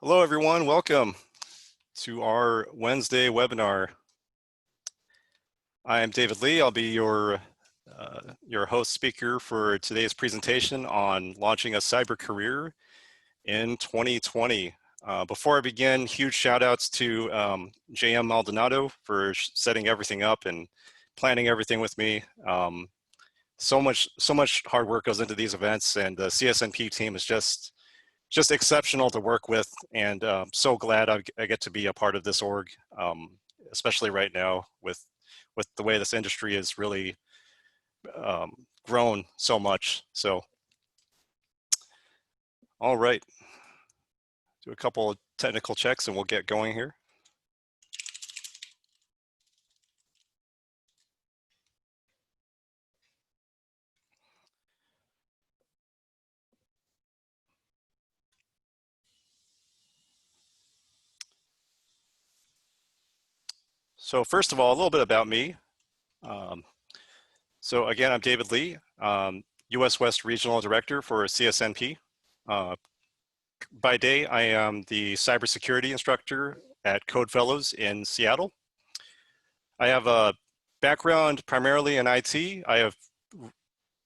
Hello, everyone. Welcome to our Wednesday webinar. I am David Lee. I'll be your host speaker for today's presentation on launching a cyber career in 2020. Before I begin, huge shout outs to JM Maldonado for setting everything up and planning everything with me. So much hard work goes into these events, and the CSNP team is just exceptional to work with, and so glad I get to be a part of this org, especially right now with the way this industry has really grown so much. So, all right, do a couple of technical checks and we'll get going here. So first of all, a little bit about me. So again, I'm David Lee, US West Regional Director for CSNP. By day, I am the cybersecurity instructor at Code Fellows in Seattle. I have a background primarily in IT. I have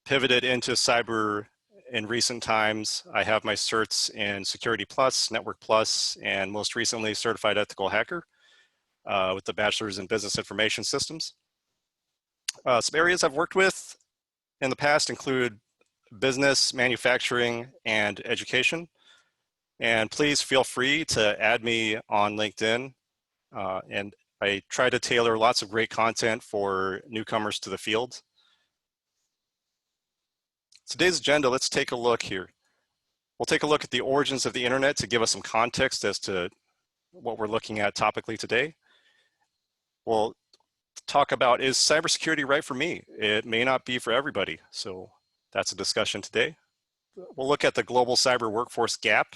pivoted into cyber in recent times. I have my certs in Security Plus, Network Plus, and most recently Certified Ethical Hacker with the Bachelor's in Business Information Systems. Some areas I've worked with in the past include business, manufacturing, and education. And please feel free to add me on LinkedIn. And I try to tailor lots of great content for newcomers to the field. Today's agenda, let's take a look here. We'll take a look at the origins of the internet to give us some context as to what we're looking at topically today. We'll talk about, is cybersecurity right for me? It may not be for everybody, so that's a discussion today. We'll look at the global cyber workforce gap.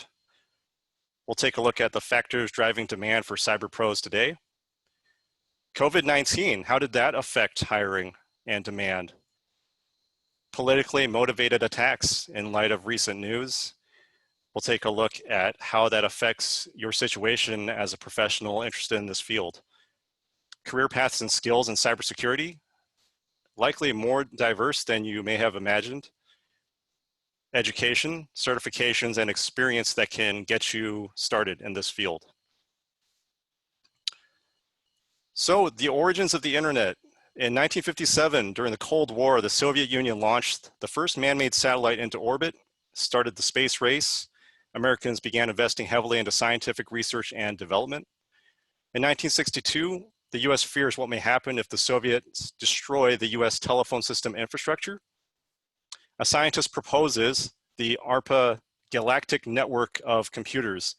We'll take a look at the factors driving demand for cyber pros today. COVID-19, how did that affect hiring and demand? Politically motivated attacks in light of recent news. We'll take a look at how that affects your situation as a professional interested in this field. Career paths and skills in cybersecurity, likely more diverse than you may have imagined. Education, certifications, and experience that can get you started in this field. So the origins of the internet. In 1957, during the Cold War, the Soviet Union launched the first man-made satellite into orbit, started the space race. Americans began investing heavily into scientific research and development. In 1962, the US fears what may happen if the Soviets destroy the US telephone system infrastructure. A scientist proposes the ARPA galactic network of computers,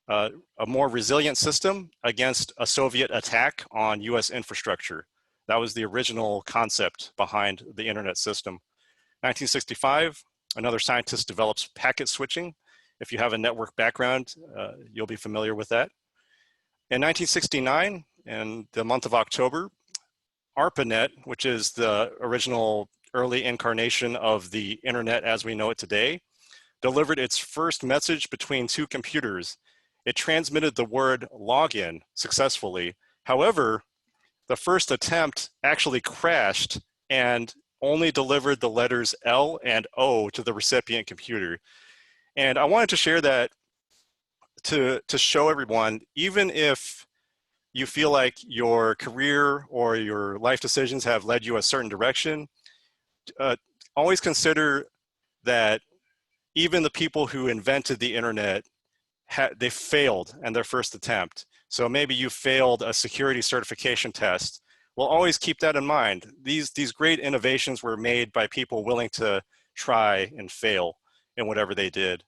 a more resilient system against a Soviet attack on US infrastructure. That was the original concept behind the internet system. 1965, another scientist develops packet switching. If you have a network background, you'll be familiar with that. In 1969, in the month of October, ARPANET, which is the original early incarnation of the internet as we know it today, delivered its first message between two computers. It transmitted the word login successfully. However, the first attempt actually crashed and only delivered the letters L and O to the recipient computer. And I wanted to share that to show everyone, even if you feel like your career or your life decisions have led you a certain direction, always consider that even the people who invented the internet, they failed in their first attempt. So maybe you failed a security certification test. We'll always keep that in mind. These great innovations were made by people willing to try and fail in whatever they did.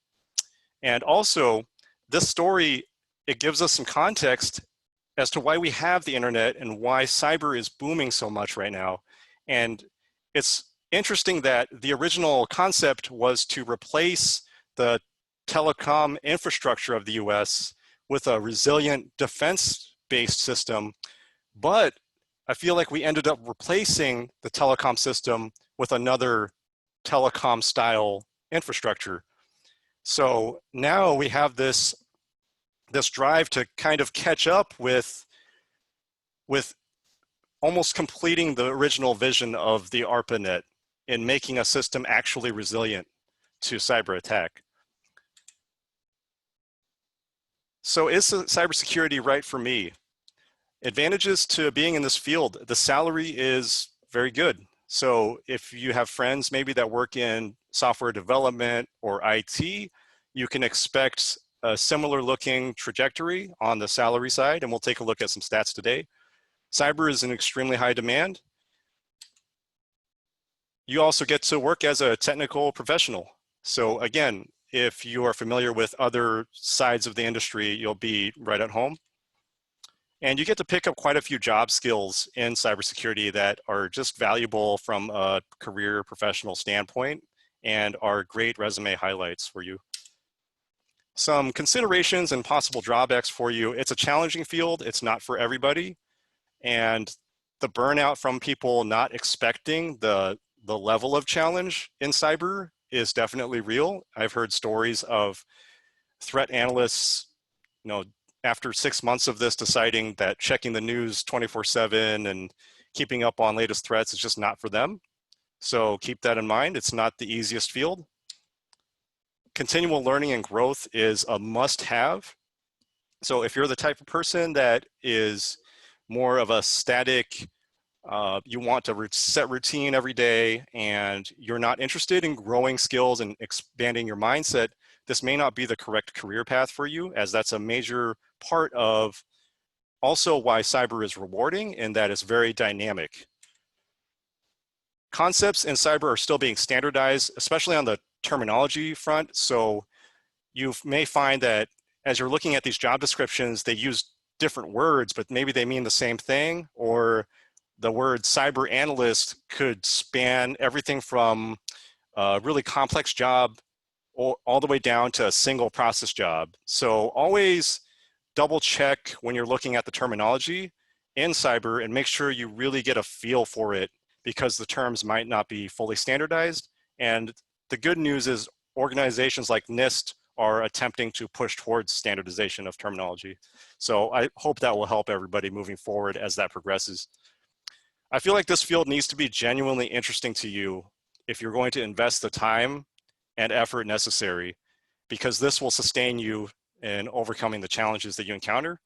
And also, this story, it gives us some context as to why we have the internet and why cyber is booming so much right now. And it's interesting that the original concept was to replace the telecom infrastructure of the US with a resilient defense-based system, but I feel like we ended up replacing the telecom system with another telecom-style infrastructure. So now we have this this drive to kind of catch up with almost completing the original vision of the ARPANET in making a system actually resilient to cyber attack. So is cybersecurity right for me? Advantages to being in this field: the salary is very good. So if you have friends maybe that work in software development or IT, you can expect a similar looking trajectory on the salary side, and we'll take a look at some stats today. Cyber is in extremely high demand. You also get to work as a technical professional. So again, if you are familiar with other sides of the industry, you'll be right at home. And you get to pick up quite a few job skills in cybersecurity that are just valuable from a career professional standpoint and are great resume highlights for you. Some considerations and possible drawbacks for you: it's a challenging field, it's not for everybody, and the burnout from people not expecting the level of challenge in cyber is definitely real. I've heard stories of threat analysts, after 6 months of this, deciding that checking the news 24/7 and keeping up on latest threats is just not for them. So keep that in mind. It's not the easiest field. Continual learning and growth is a must-have. So if you're the type of person that is more of a static, you want to set routine every day, and you're not interested in growing skills and expanding your mindset, this may not be the correct career path for you, as that's a major part of also why cyber is rewarding, in that it's very dynamic. Concepts in cyber are still being standardized, especially on the terminology front. So you may find that as you're looking at these job descriptions, they use different words, but maybe they mean the same thing, or the word cyber analyst could span everything from a really complex job all the way down to a single process job. So always double check when you're looking at the terminology in cyber and make sure you really get a feel for it, because the terms might not be fully standardized. And the good news is organizations like NIST are attempting to push towards standardization of terminology. So I hope that will help everybody moving forward as that progresses. I feel like this field needs to be genuinely interesting to you if you're going to invest the time and effort necessary, because this will sustain you in overcoming the challenges that you encounter.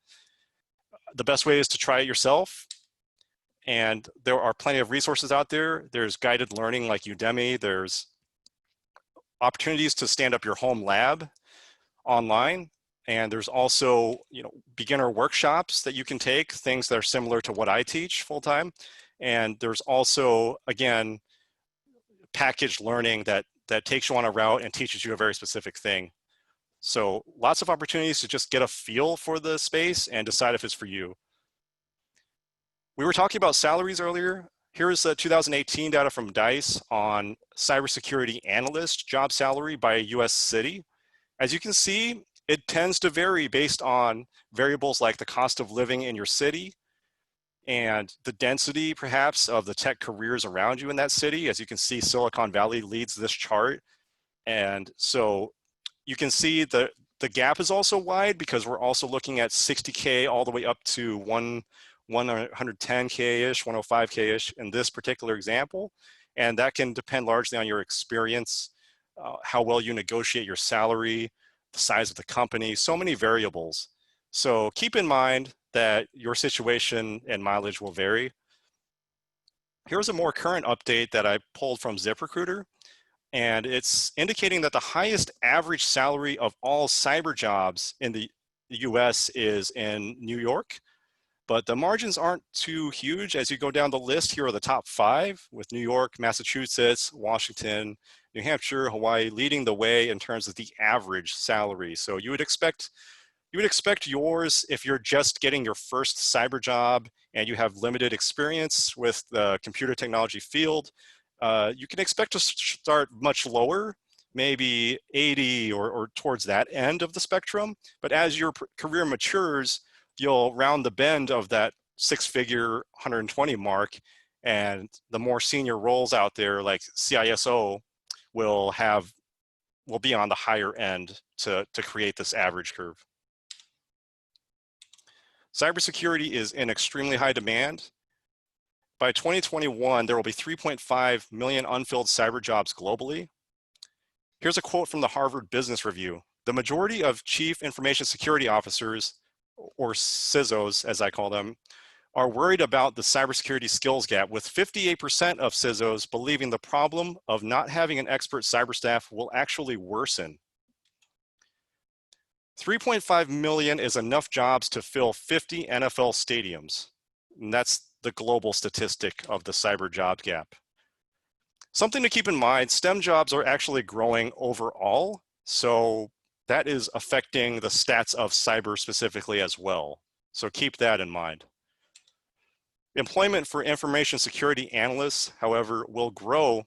The best way is to try it yourself. And there are plenty of resources out there. There's guided learning like Udemy. There's opportunities to stand up your home lab online. And there's also, beginner workshops that you can take, things that are similar to what I teach full-time. And there's also, again, packaged learning that takes you on a route and teaches you a very specific thing. So lots of opportunities to just get a feel for the space and decide if it's for you. We were talking about salaries earlier. Here's the 2018 data from DICE on cybersecurity analyst job salary by a US city. As you can see, it tends to vary based on variables like the cost of living in your city and the density, perhaps, of the tech careers around you in that city. As you can see, Silicon Valley leads this chart. And so you can see the gap is also wide, because we're also looking at 60K all the way up to 110K-ish, 105K-ish in this particular example. And that can depend largely on your experience, how well you negotiate your salary, the size of the company, so many variables. So keep in mind that your situation and mileage will vary. Here's a more current update that I pulled from ZipRecruiter, and it's indicating that the highest average salary of all cyber jobs in the US is in New York, but the margins aren't too huge. As you go down the list, here are the top 5, with New York, Massachusetts, Washington, New Hampshire, Hawaii leading the way in terms of the average salary. So you would expect yours, if you're just getting your first cyber job and you have limited experience with the computer technology field, you can expect to start much lower, maybe 80 or towards that end of the spectrum. But as your career matures, you'll round the bend of that 6-figure 120 mark, and the more senior roles out there like CISO will be on the higher end to create this average curve. Cybersecurity is in extremely high demand. By 2021, there will be 3.5 million unfilled cyber jobs globally. Here's a quote from the Harvard Business Review. The majority of chief information security officers, or CISOs as I call them, are worried about the cybersecurity skills gap, with 58% of CISOs believing the problem of not having an expert cyber staff will actually worsen. 3.5 million is enough jobs to fill 50 NFL stadiums. And that's the global statistic of the cyber job gap. Something to keep in mind, STEM jobs are actually growing overall, so that is affecting the stats of cyber specifically as well. So keep that in mind. Employment for information security analysts, however, will grow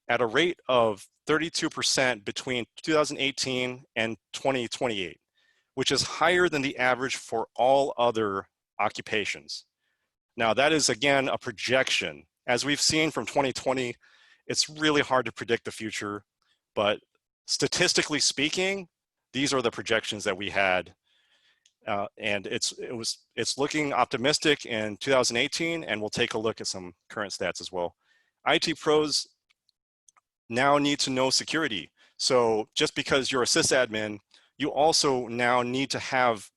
at a rate of 32% between 2018 and 2028, which is higher than the average for all other occupations. Now, that is, again, a projection. As we've seen from 2020, it's really hard to predict the future, but statistically speaking, these are the projections that we had. And it's looking optimistic in 2018, and we'll take a look at some current stats as well. IT pros now need to know security. So just because you're a sysadmin, you also now need to have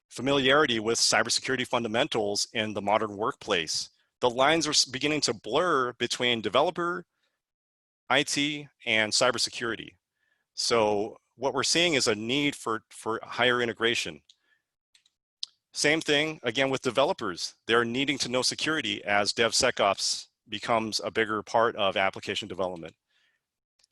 familiarity with cybersecurity fundamentals in the modern workplace. The lines are beginning to blur between developer, IT, and cybersecurity. So what we're seeing is a need for higher integration. Same thing, again, with developers. They're needing to know security as DevSecOps becomes a bigger part of application development.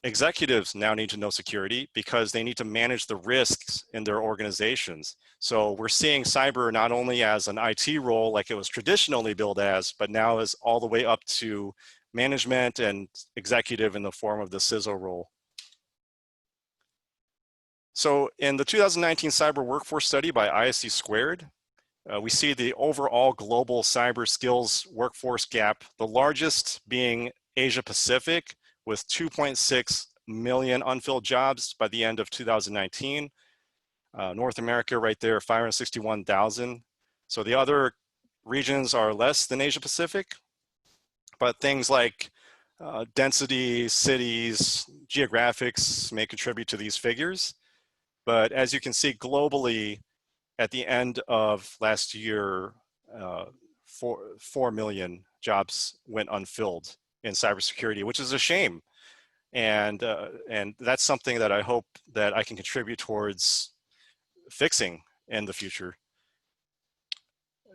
Executives now need to know security because they need to manage the risks in their organizations. So we're seeing cyber not only as an IT role like it was traditionally billed as, but now is all the way up to management and executive in the form of the CISO role. So in the 2019 Cyber Workforce Study by ISC Squared, we see the overall global cyber skills workforce gap, the largest being Asia Pacific with 2.6 million unfilled jobs by the end of 2019. North America right there, 561,000. So the other regions are less than Asia Pacific, but things like density, cities, geographics may contribute to these figures. But as you can see globally, at the end of last year, 4 million jobs went unfilled in cybersecurity, which is a shame. And that's something that I hope that I can contribute towards fixing in the future.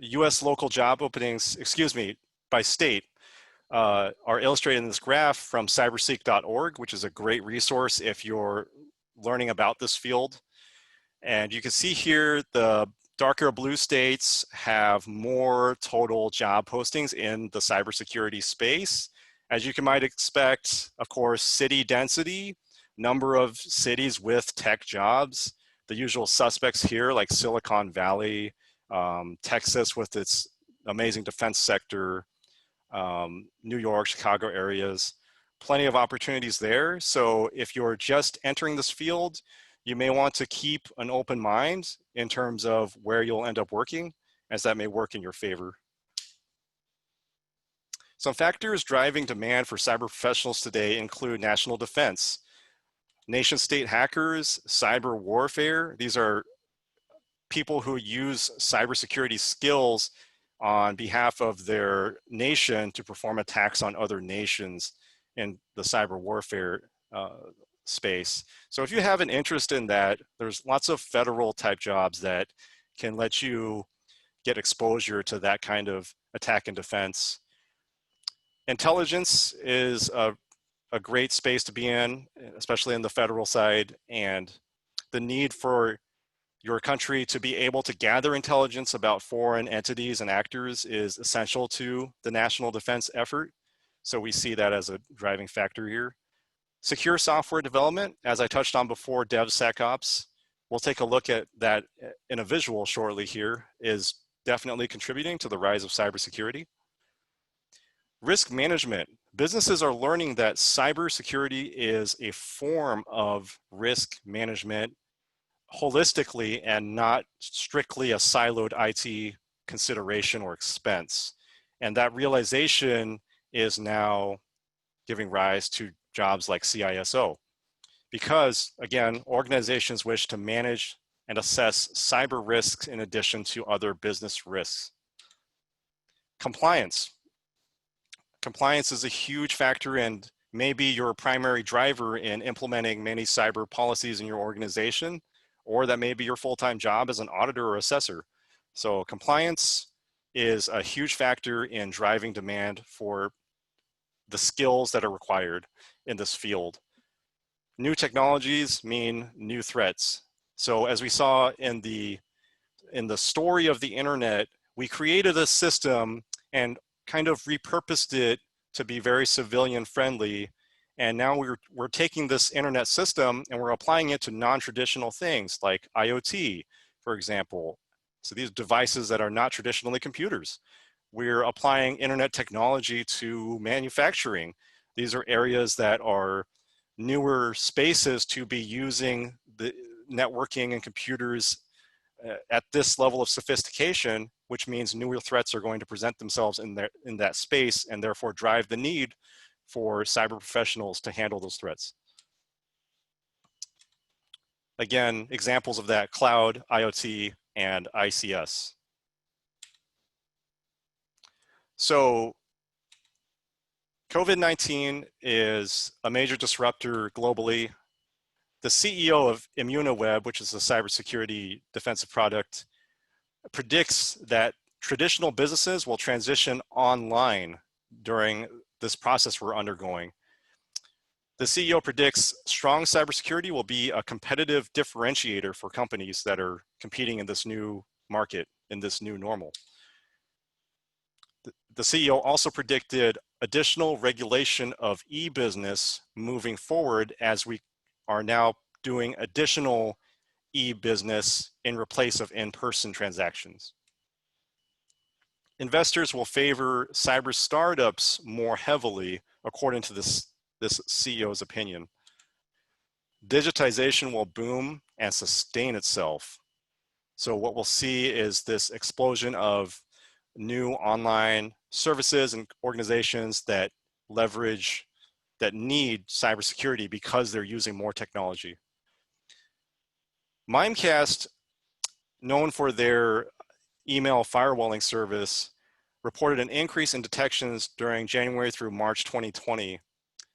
US local job openings, by state, are illustrated in this graph from cyberseek.org, which is a great resource if you're learning about this field. And you can see here the darker blue states have more total job postings in the cybersecurity space. As you might expect, of course, city density, number of cities with tech jobs, the usual suspects here like Silicon Valley, Texas with its amazing defense sector, New York, Chicago areas, plenty of opportunities there. So if you're just entering this field, you may want to keep an open mind in terms of where you'll end up working, as that may work in your favor. Some factors driving demand for cyber professionals today include national defense, nation-state hackers, cyber warfare. These are people who use cybersecurity skills on behalf of their nation to perform attacks on other nations in the cyber warfare space. So if you have an interest in that, there's lots of federal type jobs that can let you get exposure to that kind of attack and defense. Intelligence is a great space to be in, especially in the federal side, and the need for your country to be able to gather intelligence about foreign entities and actors is essential to the national defense effort. So we see that as a driving factor here. Secure software development, as I touched on before, DevSecOps, we'll take a look at that in a visual shortly here, is definitely contributing to the rise of cybersecurity. Risk management. Businesses are learning that cybersecurity is a form of risk management holistically and not strictly a siloed IT consideration or expense. And that realization is now giving rise to jobs like CISO. Because, again, organizations wish to manage and assess cyber risks in addition to other business risks. Compliance. Compliance is a huge factor and maybe your primary driver in implementing many cyber policies in your organization, or that may be your full-time job as an auditor or assessor. So compliance is a huge factor in driving demand for the skills that are required in this field. New technologies mean new threats. So as we saw in the story of the internet, we created a system and kind of repurposed it to be very civilian friendly. And now we're taking this internet system and we're applying it to non-traditional things like IoT, for example. So these devices that are not traditionally computers. We're applying internet technology to manufacturing. These are areas that are newer spaces to be using the networking and computers at this level of sophistication, which means newer threats are going to present themselves in that space and therefore drive the need for cyber professionals to handle those threats. Again, examples of that: cloud, IoT, and ICS. So COVID-19 is a major disruptor globally. The CEO of ImmunoWeb, which is a cybersecurity defensive product, predicts that traditional businesses will transition online during this process we're undergoing. The CEO predicts strong cybersecurity will be a competitive differentiator for companies that are competing in this new market, in this new normal. The CEO also predicted additional regulation of e-business moving forward as we are now doing additional e-business in replace of in-person transactions. Investors will favor cyber startups more heavily, according to this CEO's opinion. Digitization will boom and sustain itself. So what we'll see is this explosion of new online services and organizations that leverage, that need cybersecurity because they're using more technology. Mimecast, known for their email firewalling service, reported an increase in detections during January through March 2020.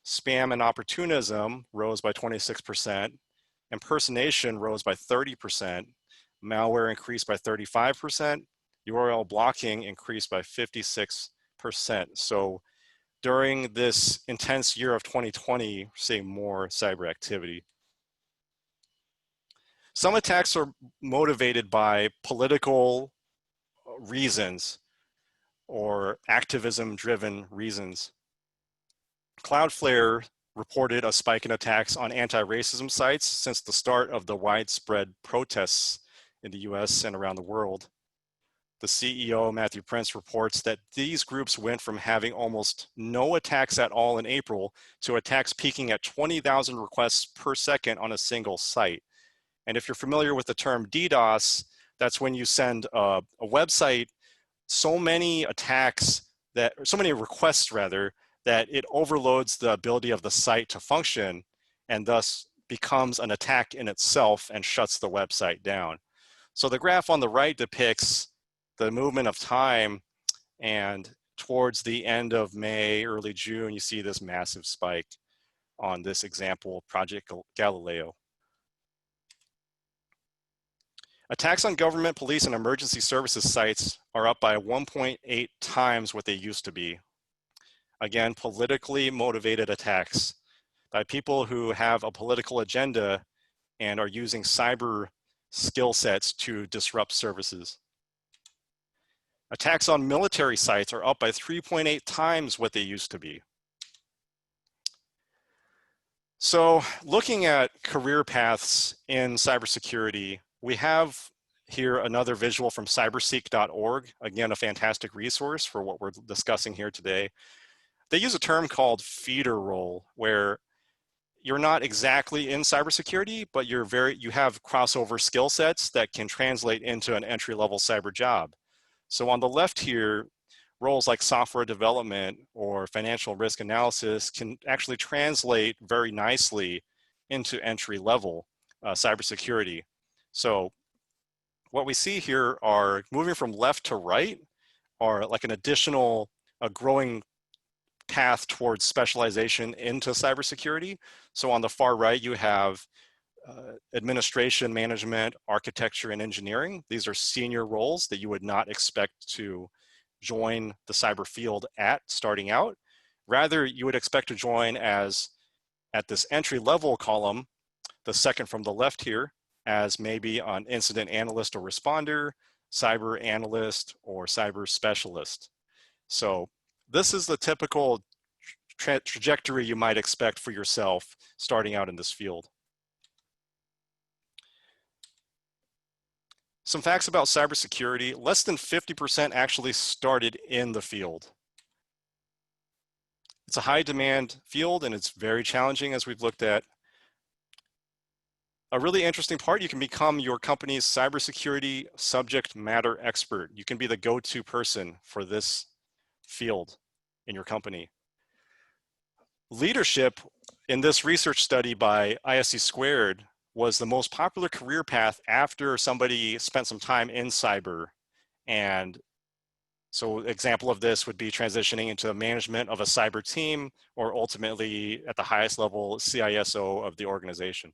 Spam and opportunism rose by 26%, impersonation rose by 30%, malware increased by 35%, URL blocking increased by 56%. So during this intense year of 2020, we're seeing more cyber activity. Some attacks are motivated by political reasons or activism-driven reasons. Cloudflare reported a spike in attacks on anti-racism sites since the start of the widespread protests in the US and around the world. The CEO, Matthew Prince, reports that these groups went from having almost no attacks at all in April to attacks peaking at 20,000 requests per second on a single site. And if you're familiar with the term DDoS, that's when you send a website so many attacks that, or so many requests rather, that it overloads the ability of the site to function and thus becomes an attack in itself and shuts the website down. So the graph on the right depicts the movement of time, and towards the end of May, early June, you see this massive spike on this example, Project Galileo. Attacks on government, police, and emergency services sites are up by 1.8 times what they used to be. Again, politically motivated attacks by people who have a political agenda and are using cyber skill sets to disrupt services. Attacks on military sites are up by 3.8 times what they used to be. So looking at career paths in cybersecurity, we have here another visual from cyberseek.org, again, a fantastic resource for what we're discussing here today. They use a term called feeder role, where you're not exactly in cybersecurity, but you have crossover skill sets that can translate into an entry-level cyber job. So on the left here, roles like software development or financial risk analysis can actually translate very nicely into entry-level cybersecurity. So what we see here are moving from left to right are like an additional growing path towards specialization into cybersecurity. So on the far right, you have administration, management, architecture, and engineering. These are senior roles that you would not expect to join the cyber field at starting out. Rather, you would expect to join as at this entry level column, the second from the left here, as maybe an incident analyst or responder, cyber analyst, or cyber specialist. So this is the typical trajectory you might expect for yourself starting out in this field. Some facts about cybersecurity: less than 50% actually started in the field. It's a high demand field and it's very challenging, as we've looked at. A really interesting part, you can become your company's cybersecurity subject matter expert. You can be the go-to person for this field in your company. Leadership in this research study by ISC Squared was the most popular career path after somebody spent some time in cyber. And so example of this would be transitioning into the management of a cyber team, or ultimately at the highest level, CISO of the organization.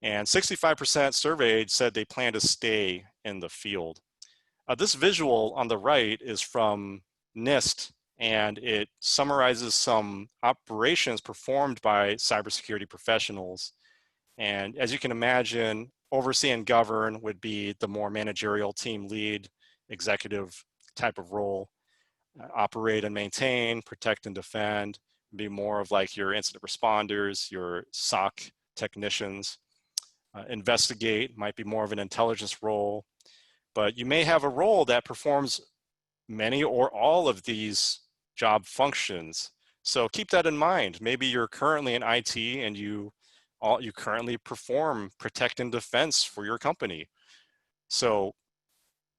And 65% surveyed said they plan to stay in the field. This visual on the right is from NIST, and it summarizes some operations performed by cybersecurity professionals. And as you can imagine, oversee and govern would be the more managerial team lead, executive type of role. Operate and maintain, protect and defend, be more of like your incident responders, your SOC technicians. Investigate might be more of an intelligence role, but you may have a role that performs many or all of these job functions. So keep that in mind. Maybe you're currently in IT and you currently perform protect and defense for your company. So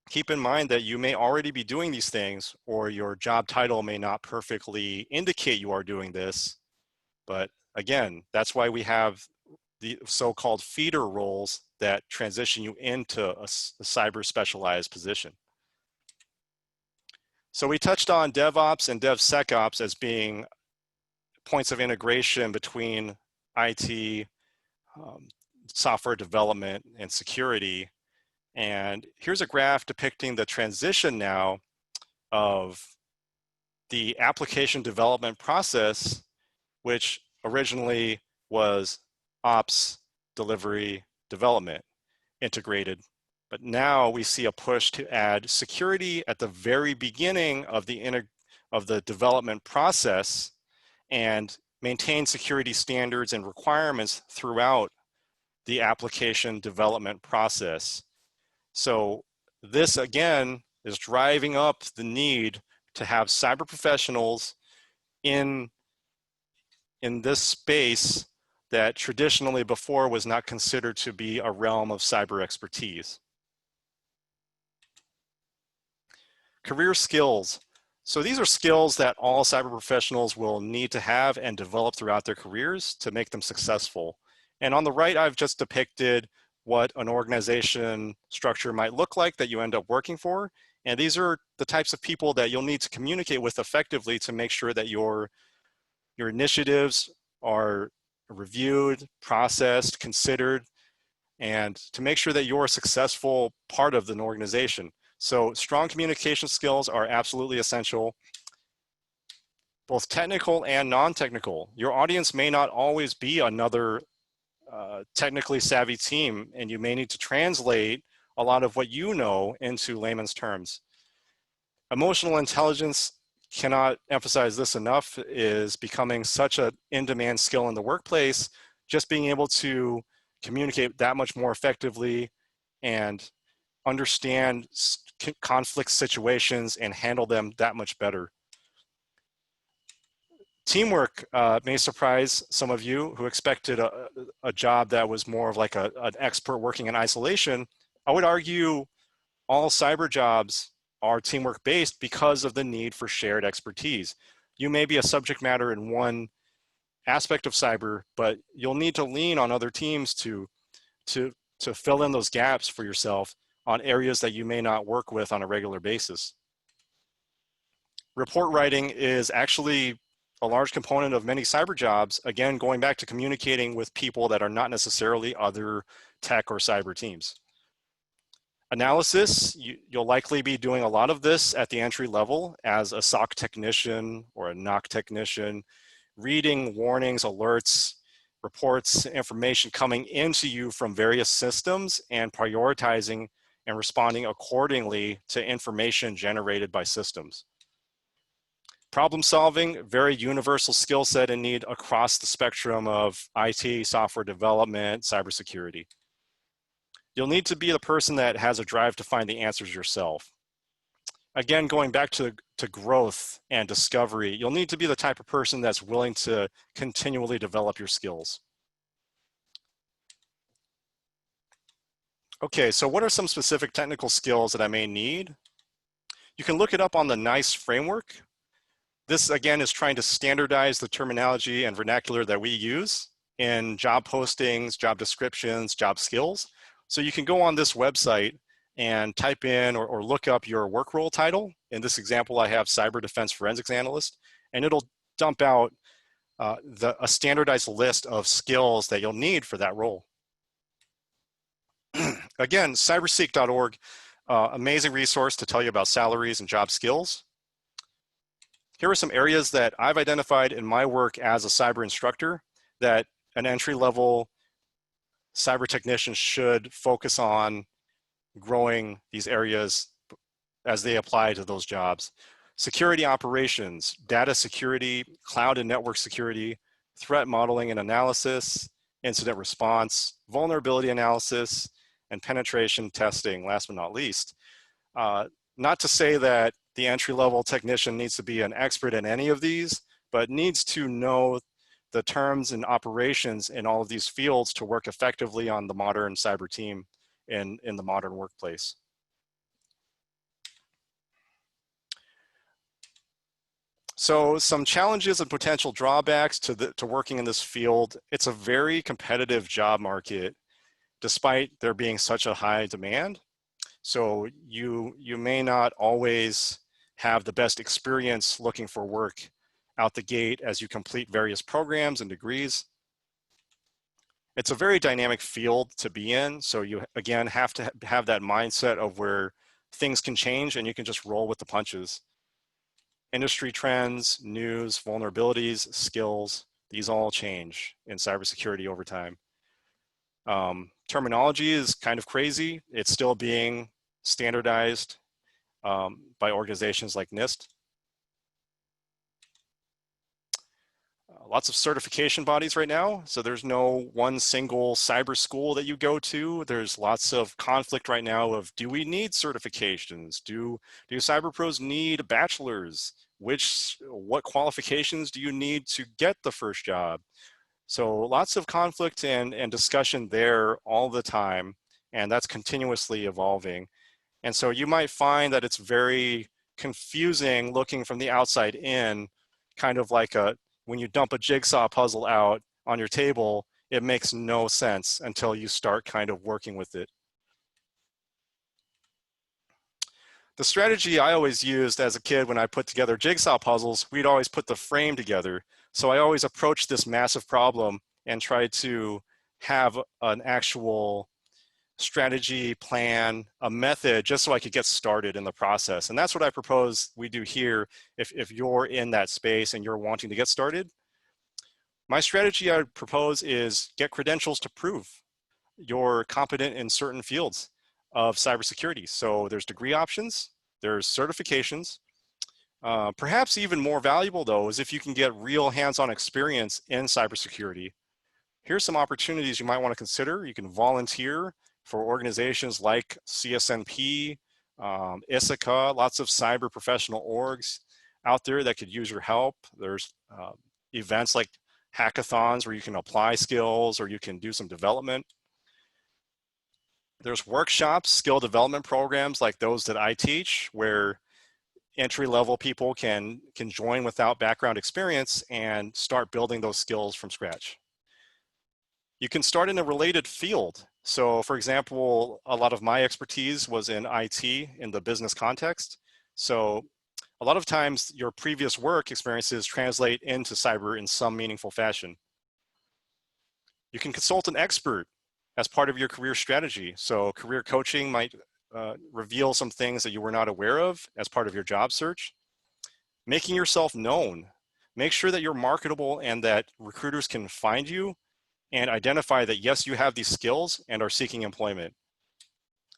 keep in mind that you may already be doing these things, or your job title may not perfectly indicate you are doing this. But again, that's why we have the so-called feeder roles that transition you into a cyber specialized position. So we touched on DevOps and DevSecOps as being points of integration between IT, software development, and security. And here's a graph depicting the transition now of the application development process, which originally was ops, delivery, development integrated. But now we see a push to add security at the very beginning of the development process and maintain security standards and requirements throughout the application development process. So this again is driving up the need to have cyber professionals in this space that traditionally before was not considered to be a realm of cyber expertise. Career skills. So these are skills that all cyber professionals will need to have and develop throughout their careers to make them successful. And on the right, I've just depicted what an organization structure might look like that you end up working for. And these are the types of people that you'll need to communicate with effectively to make sure that your initiatives are reviewed, processed, considered, and to make sure that you're a successful part of an organization. So strong communication skills are absolutely essential, both technical and non-technical. Your audience may not always be another technically savvy team, and you may need to translate a lot of what you know into layman's terms. Emotional intelligence, cannot emphasize this enough, is becoming such an in-demand skill in the workplace. Just being able to communicate that much more effectively and understand conflict situations and handle them that much better. Teamwork may surprise some of you who expected a job that was more of like an expert working in isolation. I would argue all cyber jobs are teamwork based because of the need for shared expertise. You may be a subject matter in one aspect of cyber, but you'll need to lean on other teams to, to fill in those gaps for yourself on areas that you may not work with on a regular basis. Report writing is actually a large component of many cyber jobs, again, going back to communicating with people that are not necessarily other tech or cyber teams. Analysis, you'll likely be doing a lot of this at the entry level as a SOC technician or a NOC technician, reading warnings, alerts, reports, information coming into you from various systems and prioritizing and responding accordingly to information generated by systems. Problem solving, very universal skill set and need across the spectrum of IT, software development, cybersecurity. You'll need to be the person that has a drive to find the answers yourself. Again, going back to growth and discovery, you'll need to be the type of person that's willing to continually develop your skills. Okay, so what are some specific technical skills that I may need? You can look it up on the NICE framework. This, again, is trying to standardize the terminology and vernacular that we use in job postings, job descriptions, job skills. So you can go on this website and type in or look up your work role title. In this example, I have Cyber Defense Forensics Analyst, and it'll dump out a standardized list of skills that you'll need for that role. Again, cyberseek.org, amazing resource to tell you about salaries and job skills. Here are some areas that I've identified in my work as a cyber instructor that an entry-level cyber technician should focus on growing these areas as they apply to those jobs. Security operations, data security, cloud and network security, threat modeling and analysis, incident response, vulnerability analysis, and penetration testing, last but not least. Not to say that the entry-level technician needs to be an expert in any of these, but needs to know the terms and operations in all of these fields to work effectively on the modern cyber team in the modern workplace. So some challenges and potential drawbacks to working in this field. It's a very competitive job market, despite there being such a high demand. So you may not always have the best experience looking for work out the gate as you complete various programs and degrees. It's a very dynamic field to be in. So you, again, have to have that mindset of where things can change and you can just roll with the punches. Industry trends, news, vulnerabilities, skills, these all change in cybersecurity over time. Terminology is kind of crazy. It's still being standardized by organizations like NIST. Lots of certification bodies right now. So there's no one single cyber school that you go to. There's lots of conflict right now of, do we need certifications? Do cyber pros need bachelors? What qualifications do you need to get the first job? So lots of conflict and discussion there all the time, and that's continuously evolving. And so you might find that it's very confusing looking from the outside in, kind of like when you dump a jigsaw puzzle out on your table, it makes no sense until you start kind of working with it. The strategy I always used as a kid when I put together jigsaw puzzles, we'd always put the frame together. So I always approached this massive problem and tried to have an actual strategy, plan, a method, just so I could get started in the process. And that's what I propose we do here if you're in that space and you're wanting to get started. My strategy I propose is get credentials to prove you're competent in certain fields of cybersecurity. So there's degree options, there's certifications. Perhaps even more valuable though is if you can get real hands-on experience in cybersecurity. Here's some opportunities you might want to consider. You can volunteer for organizations like CSNP, Ithaca, lots of cyber professional orgs out there that could use your help. There's events like hackathons where you can apply skills or you can do some development. There's workshops, skill development programs like those that I teach, where entry-level people can join without background experience and start building those skills from scratch. You can start in a related field. So for example, a lot of my expertise was in IT in the business context. So a lot of times your previous work experiences translate into cyber in some meaningful fashion. You can consult an expert as part of your career strategy. So career coaching might reveal some things that you were not aware of as part of your job search. Making yourself known. Make sure that you're marketable and that recruiters can find you and identify that, yes, you have these skills and are seeking employment.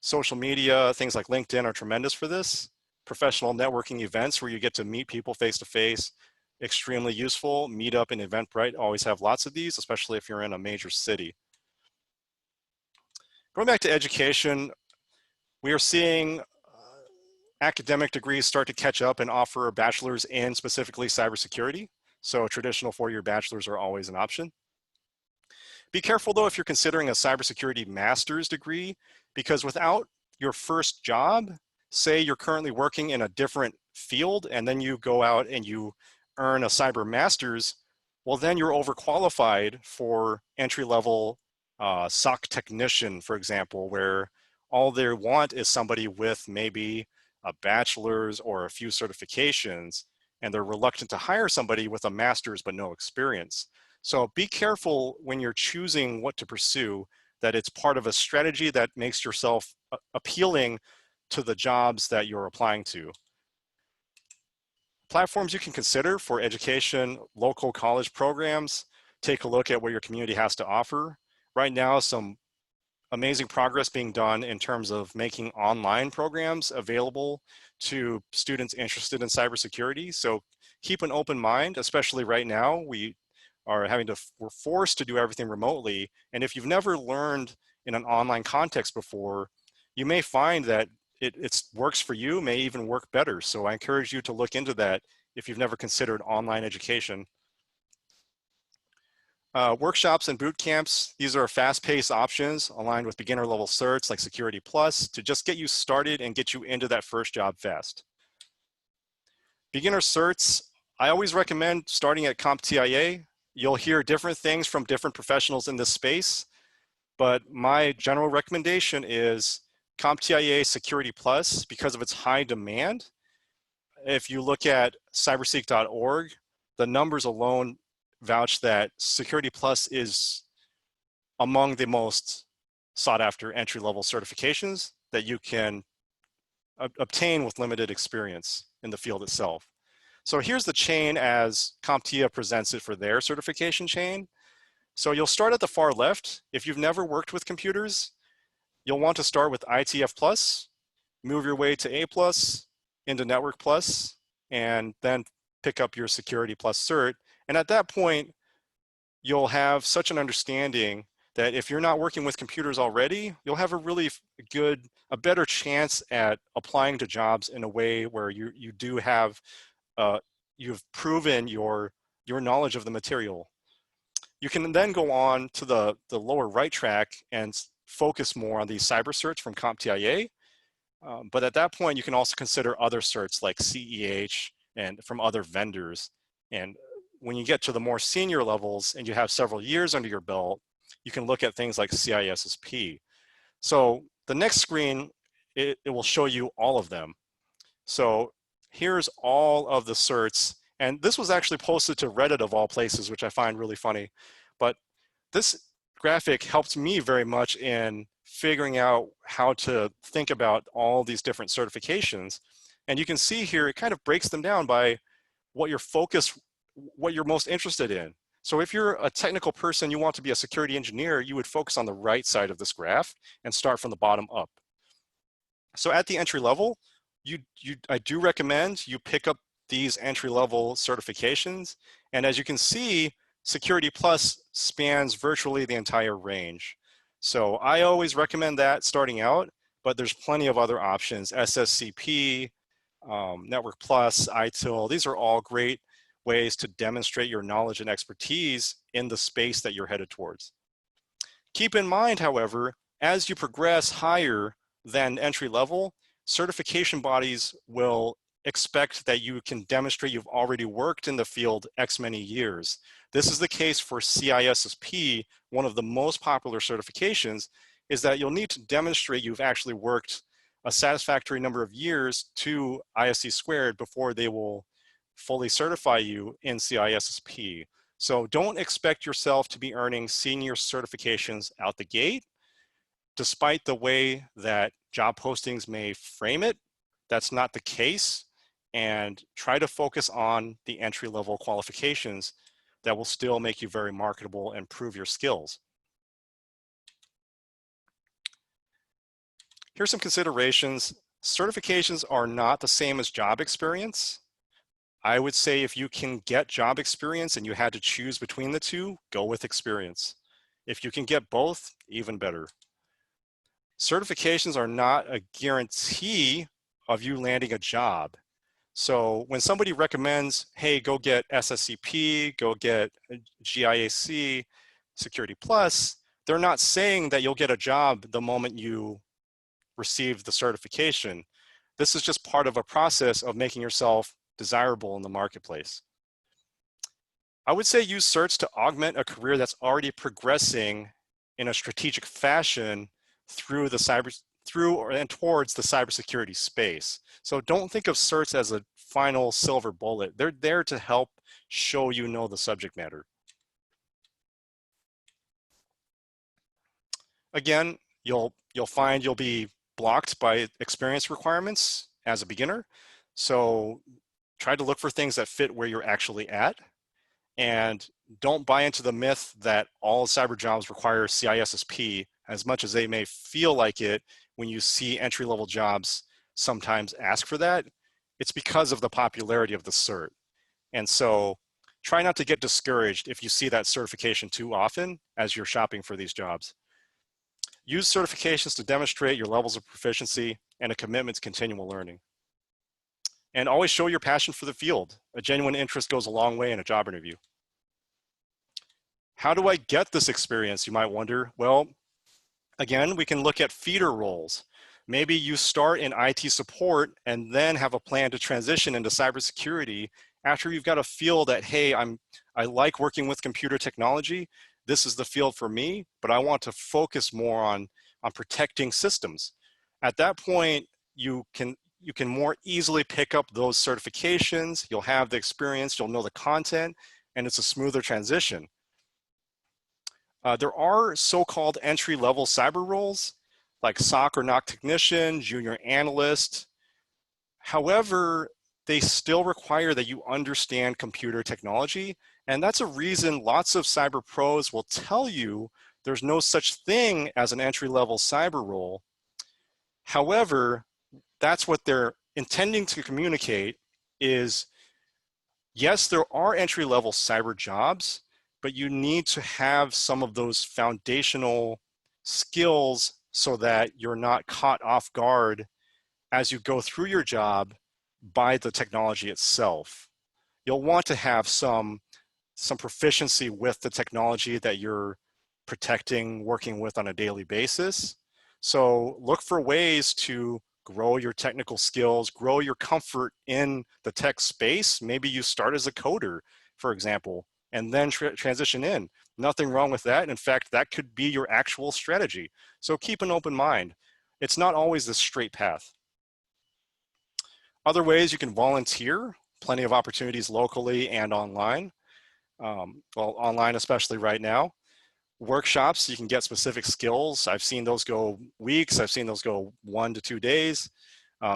Social media, things like LinkedIn are tremendous for this. Professional networking events where you get to meet people face-to-face, extremely useful. Meetup and Eventbrite always have lots of these, especially if you're in a major city. Going back to education, we are seeing academic degrees start to catch up and offer a bachelor's in specifically cybersecurity. So traditional four-year bachelors are always an option. Be careful though if you're considering a cybersecurity master's degree, because without your first job, say you're currently working in a different field and then you go out and you earn a cyber master's, well then you're overqualified for entry-level SOC technician, for example, where all they want is somebody with maybe a bachelor's or a few certifications, and they're reluctant to hire somebody with a master's but no experience. So be careful when you're choosing what to pursue, that it's part of a strategy that makes yourself appealing to the jobs that you're applying to. Platforms you can consider for education: local college programs. Take a look at what your community has to offer. Right now, some amazing progress being done in terms of making online programs available to students interested in cybersecurity. So keep an open mind, especially right now. We're forced to do everything remotely. And if you've never learned in an online context before, you may find that it works for you, may even work better. So I encourage you to look into that if you've never considered online education. Workshops and boot camps, these are fast-paced options aligned with beginner level certs like Security Plus to just get you started and get you into that first job fast. Beginner certs, I always recommend starting at CompTIA. You'll hear different things from different professionals in this space, but my general recommendation is CompTIA Security Plus because of its high demand. If you look at cyberseek.org, the numbers alone vouch that Security Plus is among the most sought after entry-level certifications that you can obtain with limited experience in the field itself. So here's the chain as CompTIA presents it for their certification chain. So you'll start at the far left. If you've never worked with computers, you'll want to start with ITF Plus, move your way to A Plus, into Network Plus, and then pick up your Security Plus cert. And at that point, you'll have such an understanding that if you're not working with computers already, you'll have a really a better chance at applying to jobs in a way where you do have, you've proven your knowledge of the material. You can then go on to the lower right track and focus more on these cyber certs from CompTIA. But at that point, you can also consider other certs like CEH and from other vendors. And when you get to the more senior levels and you have several years under your belt, you can look at things like CISSP. So the next screen, it will show you all of them. So here's all of the certs. And this was actually posted to Reddit of all places, which I find really funny. But this graphic helped me very much in figuring out how to think about all these different certifications. And you can see here, it kind of breaks them down by what your focus, what you're most interested in. So if you're a technical person, you want to be a security engineer, you would focus on the right side of this graph and start from the bottom up. So at the entry level, I do recommend you pick up these entry level certifications. And as you can see, Security Plus spans virtually the entire range. So I always recommend that starting out, but there's plenty of other options. SSCP, Network Plus, ITIL, these are all great ways to demonstrate your knowledge and expertise in the space that you're headed towards. Keep in mind, however, as you progress higher than entry level, certification bodies will expect that you can demonstrate you've already worked in the field X many years. This is the case for CISSP. One of the most popular certifications is that you'll need to demonstrate you've actually worked a satisfactory number of years to ISC squared before they will fully certify you in CISSP. So don't expect yourself to be earning senior certifications out the gate. Despite the way that job postings may frame it, that's not the case. And try to focus on the entry-level qualifications that will still make you very marketable and prove your skills. Here's some considerations. Certifications are not the same as job experience. I would say if you can get job experience and you had to choose between the two, go with experience. If you can get both, even better. Certifications are not a guarantee of you landing a job. So when somebody recommends, hey, go get SSCP, go get GIAC, Security Plus, they're not saying that you'll get a job the moment you receive the certification. This is just part of a process of making yourself desirable in the marketplace. I would say use certs to augment a career that's already progressing in a strategic fashion through and towards the cybersecurity space. So don't think of certs as a final silver bullet. They're there to help show you know the subject matter. Again, you'll find you'll be blocked by experience requirements as a beginner. So try to look for things that fit where you're actually at. And don't buy into the myth that all cyber jobs require CISSP, as much as they may feel like it when you see entry-level jobs sometimes ask for that. It's because of the popularity of the cert. And so try not to get discouraged if you see that certification too often as you're shopping for these jobs. Use certifications to demonstrate your levels of proficiency and a commitment to continual learning. And always show your passion for the field. A genuine interest goes a long way in a job interview. How do I get this experience, you might wonder? Well, again, we can look at feeder roles. Maybe you start in IT support and then have a plan to transition into cybersecurity after you've got a feel that, hey, I like working with computer technology. This is the field for me, but I want to focus more on protecting systems. At that point, you can more easily pick up those certifications. You'll have the experience, you'll know the content, and it's a smoother transition. There are so-called entry-level cyber roles like SOC or NOC technician, junior analyst. However, they still require that you understand computer technology. And that's a reason lots of cyber pros will tell you there's no such thing as an entry-level cyber role. However, that's what they're intending to communicate is, yes, there are entry-level cyber jobs, but you need to have some of those foundational skills so that you're not caught off guard as you go through your job by the technology itself. You'll want to have some proficiency with the technology that you're protecting, working with on a daily basis. So look for ways to grow your technical skills, grow your comfort in the tech space. Maybe you start as a coder, for example, and then transition in. Nothing wrong with that. In fact, that could be your actual strategy. So keep an open mind. It's not always the straight path. Other ways you can volunteer, plenty of opportunities locally and online. Well, online especially right now. Workshops, you can get specific skills. I've seen those go weeks. I've seen those go 1 to 2 days.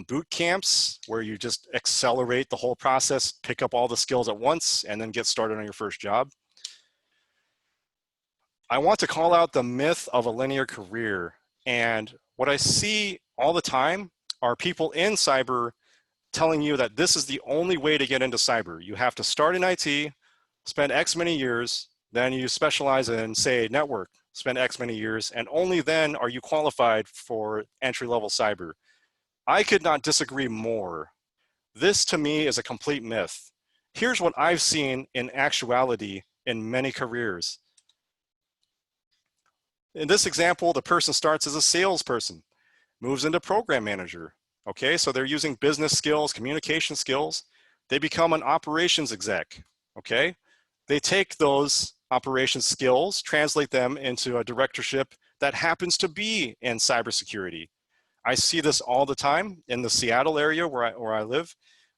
Boot camps, where you just accelerate the whole process, pick up all the skills at once, and then get started on your first job. I want to call out the myth of a linear career. And what I see all the time are people in cyber telling you that this is the only way to get into cyber. You have to start in IT, spend X many years, then you specialize in, say, network, spend X many years, and only then are you qualified for entry-level cyber. I could not disagree more. This, to me, is a complete myth. Here's what I've seen in actuality in many careers. In this example, the person starts as a salesperson, moves into program manager. Okay, so they're using business skills, communication skills. They become an operations exec. Okay, they take those operations skills, translate them into a directorship that happens to be in cybersecurity. I see this all the time in the Seattle area where I live,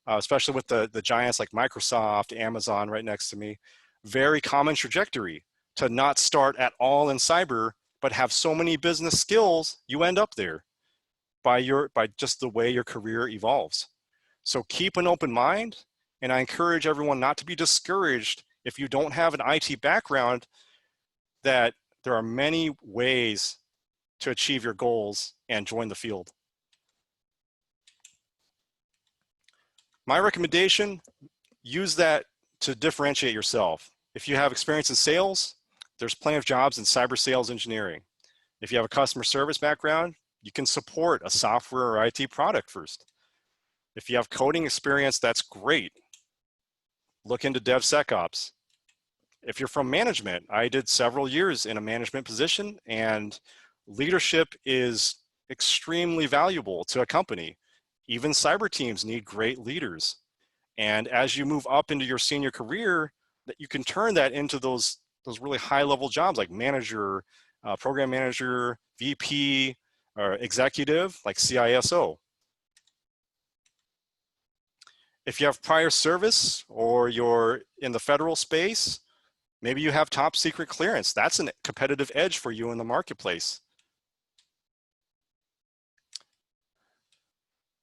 especially with the giants like Microsoft, Amazon right next to me. Very common trajectory to not start at all in cyber, but have so many business skills, you end up there by just the way your career evolves. So keep an open mind, and I encourage everyone not to be discouraged if you don't have an IT background, that there are many ways to achieve your goals and join the field. My recommendation, use that to differentiate yourself. If you have experience in sales, there's plenty of jobs in cyber sales engineering. If you have a customer service background, you can support a software or IT product first. If you have coding experience, that's great. Look into DevSecOps. If you're from management, I did several years in a management position, and leadership is extremely valuable to a company. Even cyber teams need great leaders. And as you move up into your senior career, that you can turn that into those really high level jobs like manager, program manager, VP, or executive like CISO. If you have prior service or you're in the federal space, maybe you have top secret clearance. That's a competitive edge for you in the marketplace.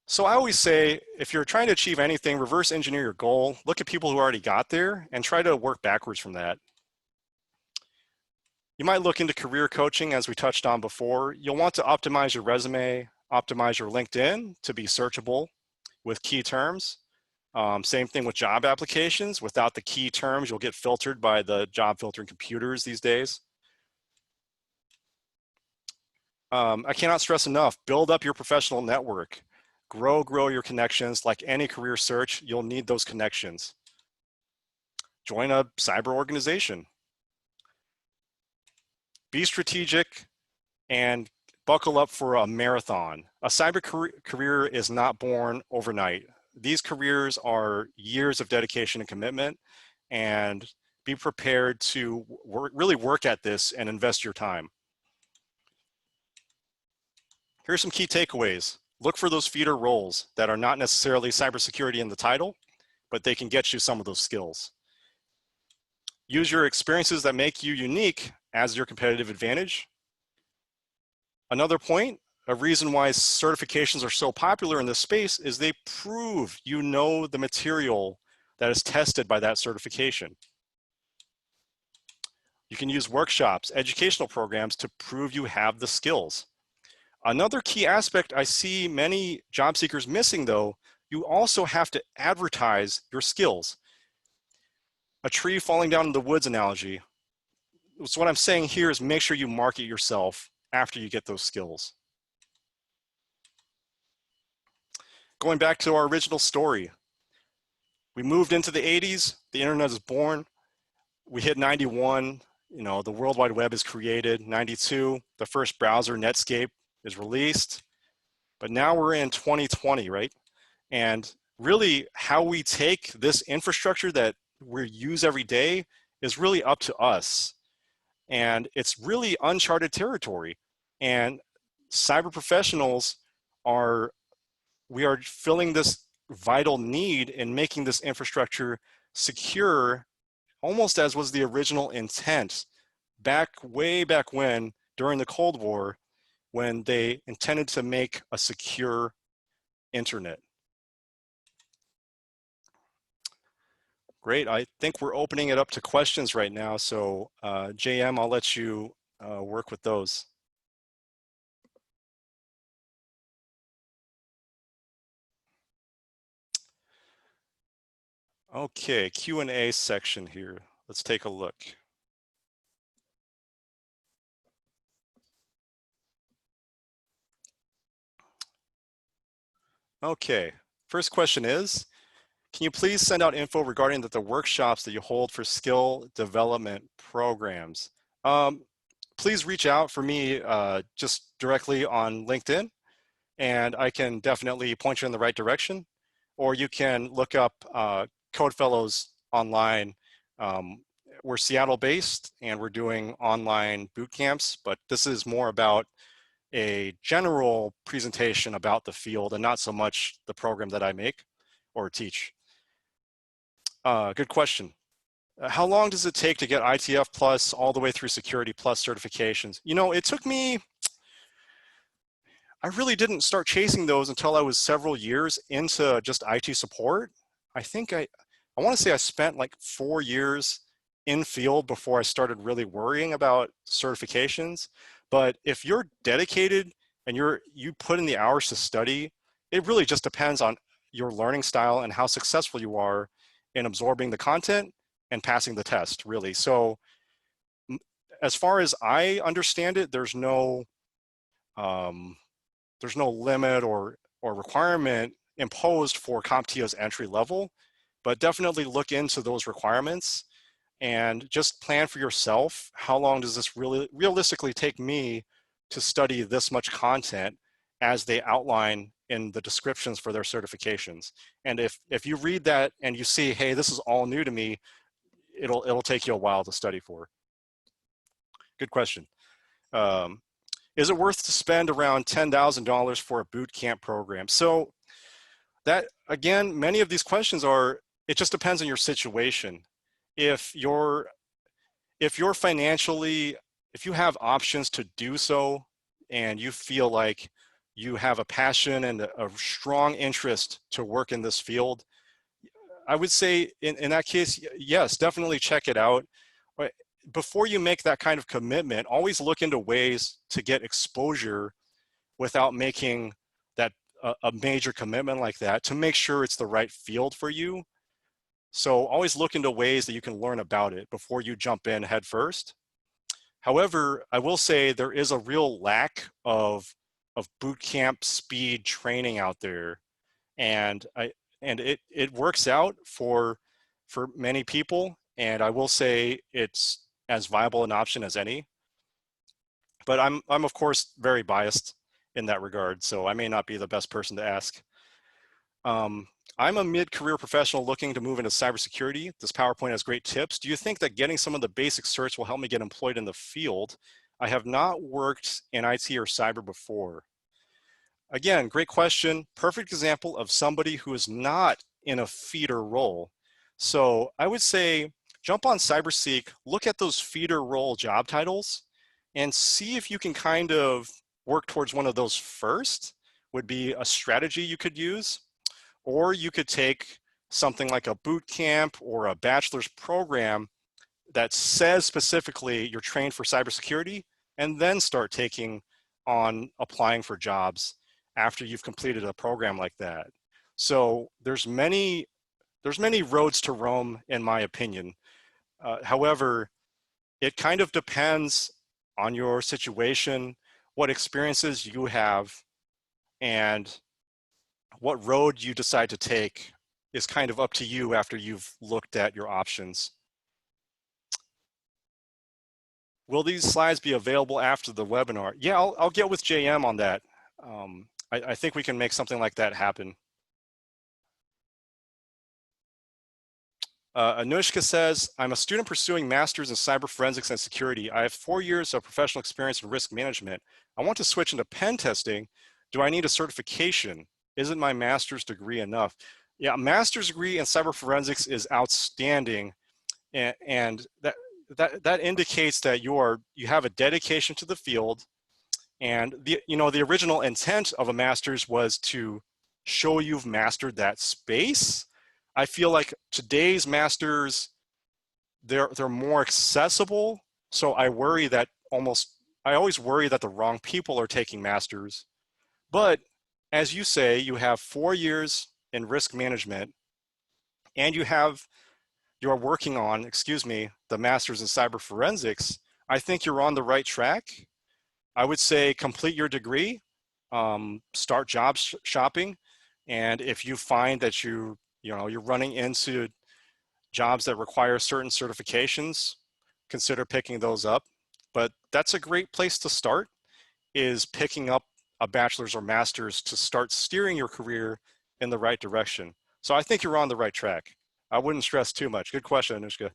So I always say, if you're trying to achieve anything, reverse engineer your goal, look at people who already got there and try to work backwards from that. You might look into career coaching, as we touched on before. You'll want to optimize your resume, optimize your LinkedIn to be searchable with key terms. Same thing with job applications. Without the key terms, you'll get filtered by the job filtering computers these days. I cannot stress enough, build up your professional network. Grow your connections. Like any career search, you'll need those connections. Join a cyber organization. Be strategic and buckle up for a marathon. A cyber career is not born overnight. These careers are years of dedication and commitment, and be prepared to really work at this and invest your time. Here's some key takeaways. Look for those feeder roles that are not necessarily cybersecurity in the title, but they can get you some of those skills. Use your experiences that make you unique as your competitive advantage. Another point, a reason why certifications are so popular in this space is they prove you know the material that is tested by that certification. You can use workshops, educational programs to prove you have the skills. Another key aspect I see many job seekers missing, though, you also have to advertise your skills. A tree falling down in the woods analogy. So what I'm saying here is make sure you market yourself after you get those skills. Going back to our original story, we moved into the 80s, the internet is born, we hit 91, the World Wide Web is created, 92, the first browser, Netscape, is released, but now we're in 2020, right? And really how we take this infrastructure that we use every day is really up to us. And it's really uncharted territory. And cyber professionals we are filling this vital need in making this infrastructure secure, almost as was the original intent way back when, during the Cold War, when they intended to make a secure internet. Great, I think we're opening it up to questions right now. So JM, I'll let you work with those. Okay, Q&A section here. Let's take a look. Okay, first question is, Can you please send out info regarding the workshops that you hold for skill development programs? Please reach out for me just directly on LinkedIn, and I can definitely point you in the right direction. Or you can look up Code Fellows online. We're Seattle based and we're doing online boot camps, but this is more about a general presentation about the field and not so much the program that I make or teach. Good question. How long does it take to get ITF plus all the way through security plus certifications? You know, it took me, I really didn't start chasing those until I was several years into just IT support. I think I want to say I spent like 4 years in field before I started really worrying about certifications. But if you're dedicated and you put in the hours to study, it really just depends on your learning style and how successful you are in absorbing the content and passing the test, really. So as far as I understand it, there's no limit or requirement imposed for CompTIA's entry level, but definitely look into those requirements and just plan for yourself. How long does this really realistically take me to study this much content as they outline in the descriptions for their certifications? And if you read that and you see, hey, this is all new to me, it'll take you a while to study for. Good question. Is it worth to spend around $10,000 for a boot camp program? So that, again, many of these questions are, it just depends on your situation. If you're financially, if you have options to do so and you feel like you have a passion and a strong interest to work in this field, I would say in that case, yes, definitely check it out. But before you make that kind of commitment, always look into ways to get exposure without making that a major commitment like that, to make sure it's the right field for you. So always look into ways that you can learn about it before you jump in head first. However, I will say there is a real lack of boot camp speed training out there, and it works out for many people, and I will say it's as viable an option as any. But I'm of course very biased in that regard, so I may not be the best person to ask. I'm a mid-career professional looking to move into cybersecurity. This PowerPoint has great tips. Do you think that getting some of the basic certs will help me get employed in the field? I have not worked in IT or cyber before. Again, great question. Perfect example of somebody who is not in a feeder role. So I would say jump on CyberSeek, look at those feeder role job titles, and see if you can kind of work towards one of those first, would be a strategy you could use. Or you could take something like a boot camp or a bachelor's program that says specifically you're trained for cybersecurity, and then start taking on applying for jobs after you've completed a program like that. So there's many roads to Rome, in my opinion. However, it kind of depends on your situation, what experiences you have, and what road you decide to take is kind of up to you after you've looked at your options. Will these slides be available after the webinar? Yeah, I'll get with JM on that. I think we can make something like that happen. Anushka says, I'm a student pursuing master's in cyber forensics and security. I have 4 years of professional experience in risk management. I want to switch into pen testing. Do I need a certification? Isn't my master's degree enough? Yeah, a master's degree in cyber forensics is outstanding, and that indicates that you have a dedication to the field, and the original intent of a master's was to show you've mastered that space. I feel like today's masters, they're more accessible, so I always worry that the wrong people are taking masters. But as you say, you have 4 years in risk management, and you are working on, the master's in cyber forensics. I think you're on the right track. I would say complete your degree, start job shopping, and if you find that you you're running into jobs that require certain certifications, consider picking those up. But that's a great place to start, is picking up a bachelor's or master's to start steering your career in the right direction. So I think you're on the right track. I wouldn't stress too much. Good question, Anushka.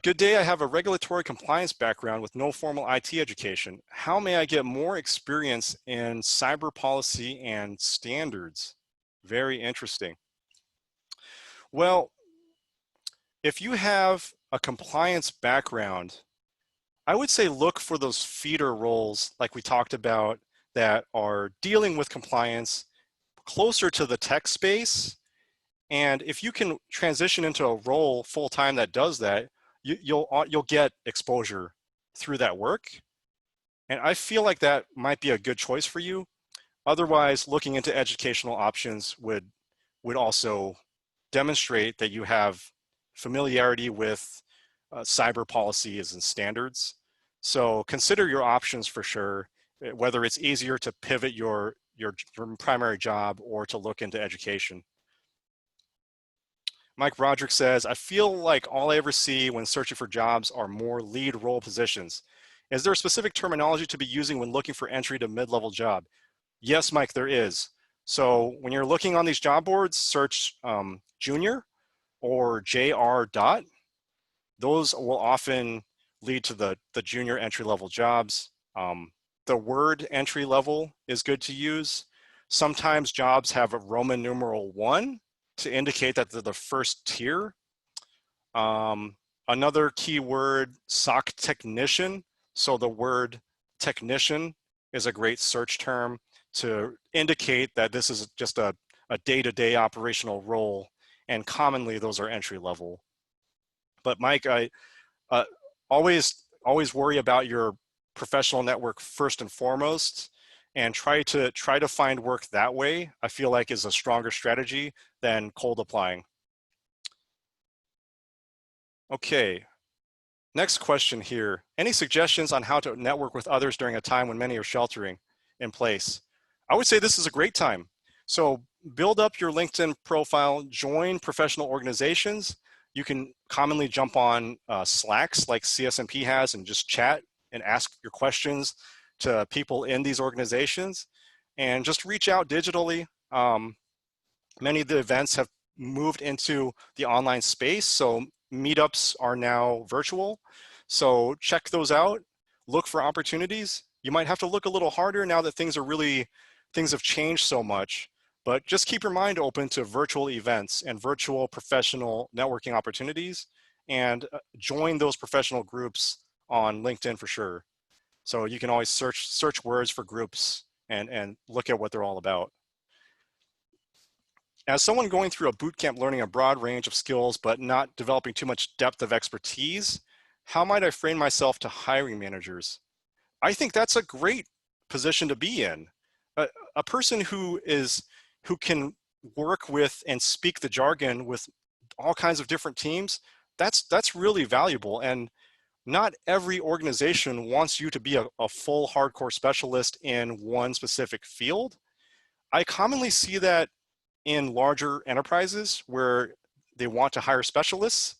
Good day, I have a regulatory compliance background with no formal IT education. How may I get more experience in cyber policy and standards? Very interesting. Well, if you have a compliance background, I would say look for those feeder roles like we talked about that are dealing with compliance closer to the tech space. And if you can transition into a role full-time that does that, you'll get exposure through that work. And I feel like that might be a good choice for you. Otherwise, looking into educational options would also demonstrate that you have familiarity with cyber policies and standards. So consider your options for sure, whether it's easier to pivot your primary job or to look into education. Mike Roderick says, I feel like all I ever see when searching for jobs are more lead role positions. Is there a specific terminology to be using when looking for entry to mid-level job? Yes, Mike, there is. So when you're looking on these job boards, search junior or JR dot. Those will often lead to the junior entry-level jobs. The word entry level is good to use. Sometimes jobs have a Roman numeral 1 to indicate that they're the first tier. Another keyword, SOC technician. So the word technician is a great search term to indicate that this is just a day-to-day operational role, and commonly those are entry level. But Mike, I always worry about your professional network first and foremost, and try to find work that way. I feel like is a stronger strategy than cold applying. Okay, next question here. Any suggestions on how to network with others during a time when many are sheltering in place? I would say this is a great time. So build up your LinkedIn profile, join professional organizations. You can commonly jump on Slacks like CSMP has and just chat and ask your questions to people in these organizations, and just reach out digitally. Many of the events have moved into the online space, so meetups are now virtual. So check those out, look for opportunities. You might have to look a little harder now that things have changed so much, but just keep your mind open to virtual events and virtual professional networking opportunities, and join those professional groups on LinkedIn for sure. So you can always search words for groups and look at what they're all about. As someone going through a bootcamp learning a broad range of skills but not developing too much depth of expertise, how might I frame myself to hiring managers? I think that's a great position to be in. A person who can work with and speak the jargon with all kinds of different teams, that's really valuable. And not every organization wants you to be a full hardcore specialist in one specific field. I commonly see that in larger enterprises where they want to hire specialists.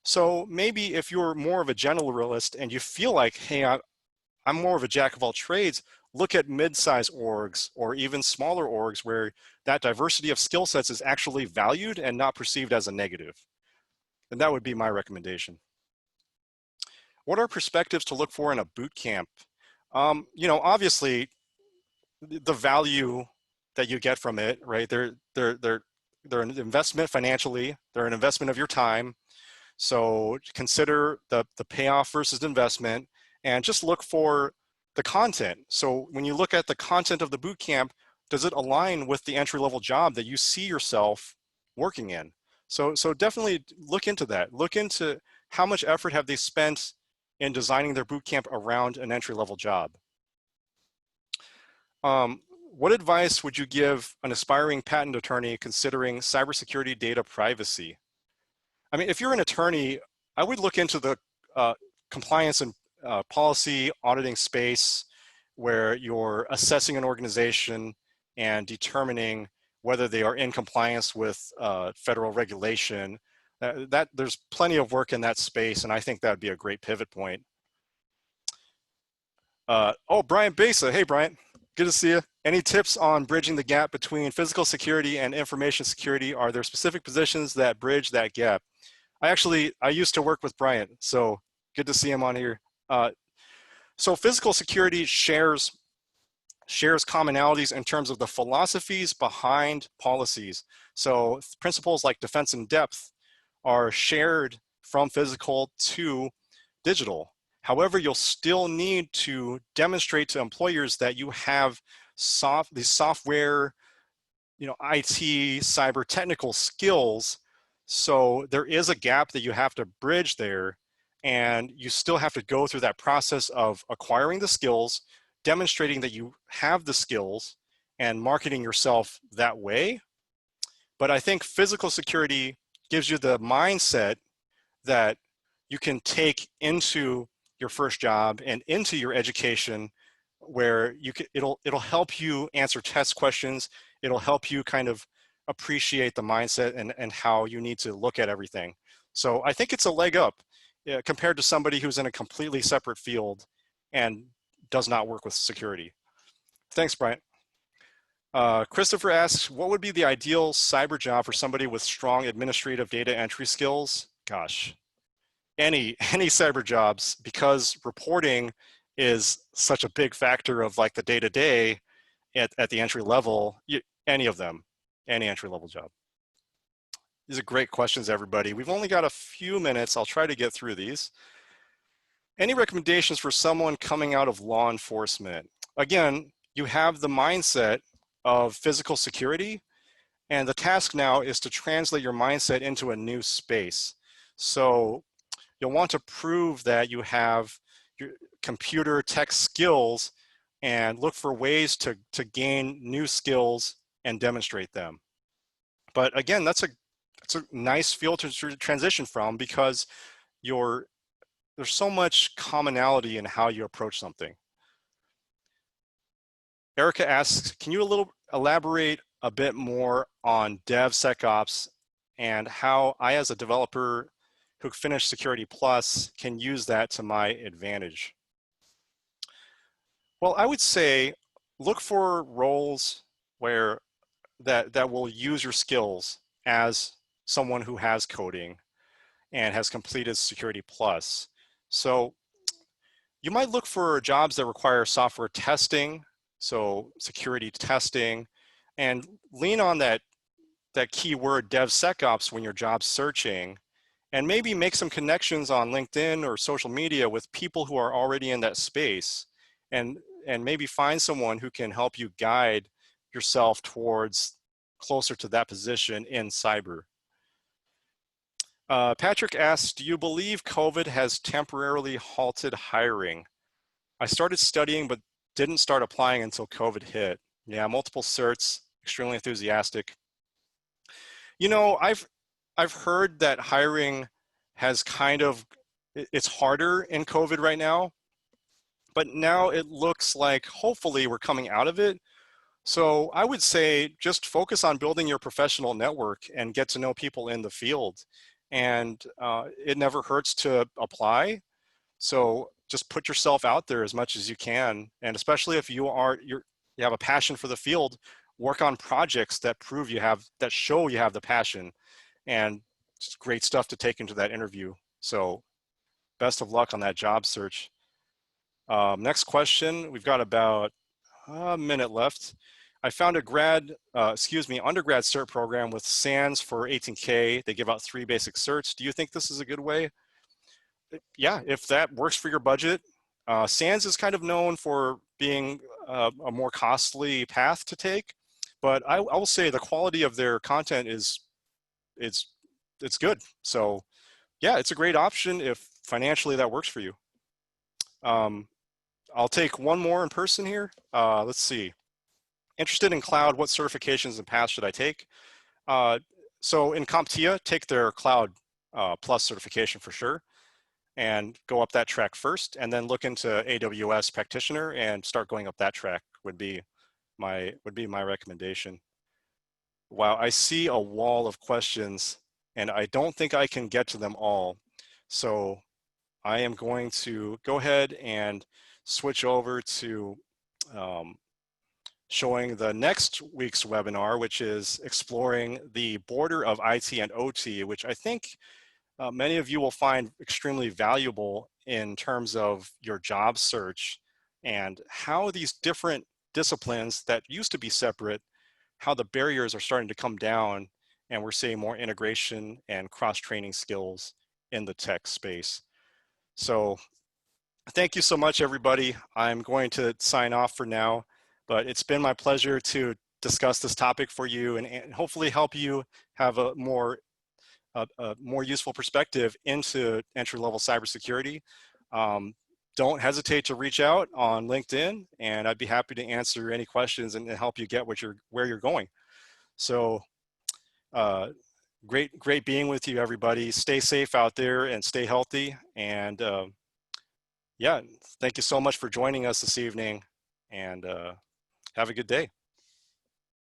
So maybe if you're more of a generalist and you feel like, hey, I'm more of a jack of all trades, look at mid-size orgs or even smaller orgs where that diversity of skill sets is actually valued and not perceived as a negative. And that would be my recommendation. What are perspectives to look for in a boot camp? Obviously, the value that you get from it, right? They're an investment financially. They're an investment of your time. So consider the payoff versus investment, and just look for the content. So when you look at the content of the boot camp, does it align with the entry-level job that you see yourself working in? So definitely look into that. Look into how much effort have they spent in designing their boot camp around an entry-level job. What advice would you give an aspiring patent attorney considering cybersecurity data privacy? I mean, if you're an attorney, I would look into the compliance and policy auditing space where you're assessing an organization and determining whether they are in compliance with federal regulation. That there's plenty of work in that space, and I think that would be a great pivot point. Oh, Brian Besa. Hey, Brian. Good to see you. Any tips on bridging the gap between physical security and information security? Are there specific positions that bridge that gap? I used to work with Brian, so good to see him on here. So physical security shares commonalities in terms of the philosophies behind policies. So principles like defense in depth are shared from physical to digital. However, you'll still need to demonstrate to employers that you have these software, IT, cyber technical skills. So there is a gap that you have to bridge there, and you still have to go through that process of acquiring the skills, demonstrating that you have the skills, and marketing yourself that way. But I think physical security gives you the mindset that you can take into your first job and into your education, where it'll help you answer test questions. It'll help you kind of appreciate the mindset and how you need to look at everything. So I think it's a leg up compared to somebody who's in a completely separate field and does not work with security. Thanks, Brian. Christopher asks, what would be the ideal cyber job for somebody with strong administrative data entry skills? Gosh, any cyber jobs, because reporting is such a big factor of like the day-to-day at the entry level. Any of them, any entry level job. These are great questions, everybody. We've only got a few minutes. I'll try to get through these. Any recommendations for someone coming out of law enforcement? Again, you have the mindset of physical security, and the task now is to translate your mindset into a new space. So you'll want to prove that you have your computer tech skills and look for ways to gain new skills and demonstrate them. But again, that's a nice field to transition from, because there's so much commonality in how you approach something. Erica asks, can you elaborate a bit more on DevSecOps and how I, as a developer who finished Security Plus, can use that to my advantage? Well, I would say look for roles where that will use your skills as someone who has coding and has completed Security Plus. So you might look for jobs that require software testing, so security testing, and lean on that keyword DevSecOps when you're job searching, and maybe make some connections on LinkedIn or social media with people who are already in that space, and maybe find someone who can help you guide yourself towards closer to that position in cyber. Patrick asks, do you believe COVID has temporarily halted hiring? I started studying, but didn't start applying until COVID hit. Yeah, multiple certs, extremely enthusiastic. I've heard that hiring has it's harder in COVID right now, but now it looks like hopefully we're coming out of it. So I would say just focus on building your professional network and get to know people in the field. And it never hurts to apply. So just put yourself out there as much as you can. And especially if you have a passion for the field, work on projects that show you have the passion, and it's great stuff to take into that interview. So best of luck on that job search. Next question, we've got about a minute left. I found a undergrad cert program with SANS for 18K. They give out 3 basic certs. Do you think this is a good way? Yeah, if that works for your budget. SANS is kind of known for being a more costly path to take, but I will say the quality of their content it's good. So yeah, it's a great option if financially that works for you. I'll take one more in person here. Let's see. Interested in cloud, what certifications and paths should I take? So in CompTIA, take their Cloud Plus certification for sure, and go up that track first, and then look into AWS practitioner and start going up that track would be my recommendation. Wow, I see a wall of questions and I don't think I can get to them all. So I am going to go ahead and switch over to um, showing the next week's webinar, which is exploring the border of IT and OT, which I think many of you will find extremely valuable in terms of your job search and how these different disciplines that used to be separate, how the barriers are starting to come down and we're seeing more integration and cross-training skills in the tech space. So thank you so much, everybody. I'm going to sign off for now, but it's been my pleasure to discuss this topic for you and hopefully help you have a more useful perspective into entry-level cybersecurity. Don't hesitate to reach out on LinkedIn, and I'd be happy to answer any questions and help you get where you're going. So great being with you, everybody. Stay safe out there and stay healthy. And yeah, thank you so much for joining us this evening, and have a good day.